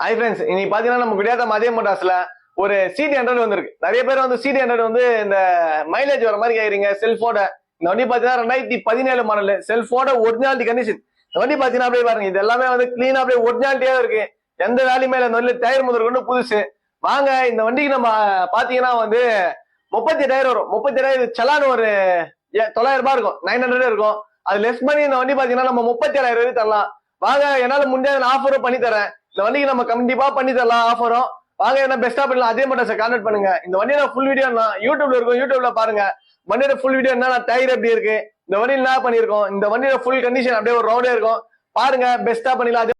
Hi friends, இன்னைக்கு பாத்தீங்கன்னா நம்ம குடியாத்த மதிய மோட்டார்ஸ்ல ஒரு CD100 வந்திருக்கு. நிறைய பேர் வந்து CD100 வந்து இந்த மைலேஜ் வர மாதிரி கேக்குறீங்க செல்ஃபோட. இந்த வண்டி பாத்தீங்கன்னா 2017 மாடல் செல்ஃபோட ஒரிஜினாலிட்டி கண்டிஷன். இந்த வண்டி பாத்தீங்கன்னா அப்படியே பாருங்க, இது எல்லாமே வந்து கிளீனா அப்படியே ஒரிஜினாலிட்டியா இருக்கு. எந்த வேலையுமே இல்லை. இந்த வண்டியில டயர் முதல் கொண்டு புதுசு. வாங்க இந்த வண்டிக்கு நம்ம பாத்தீங்கன்னா வந்து 38,000 வரும். 38,000 செலான் ஒரு 900 ரூபாய் இருக்கும், 900 இருக்கும். அது லெஸ் பண்ணி இந்த வண்டி பாத்தீங்கன்னா நம்ம 37,000 வரைக்கும் தரலாம். வாங்க, என்னால முடிஞ்ச ஆஃபரும் பண்ணி தரேன். இந்த வண்டிக்கு நம்ம கண்டிப்பா பண்ணி தரலாம் ஆஃபரும். வாங்க, என்ன பெஸ்டா பண்ணலாம். அதே மட்டும் கான்டாக்ட் பண்ணுங்க. இந்த வண்டியோட ஃபுல் வீடியோ யூடியூப்ல இருக்கும், யூடியூப்ல பாருங்க. வண்டியோட ஃபுல் வீடியோ என்ன, டயர் எப்படி இருக்கு, இந்த வண்டியில் என்ன பண்ணிருக்கோம், இந்த வண்டியோட ஃபுல் கண்டிஷன் அப்படியே ஒரு ரவுண்டே இருக்கும். பாருங்க, பெஸ்டா பண்ணிடலாம்.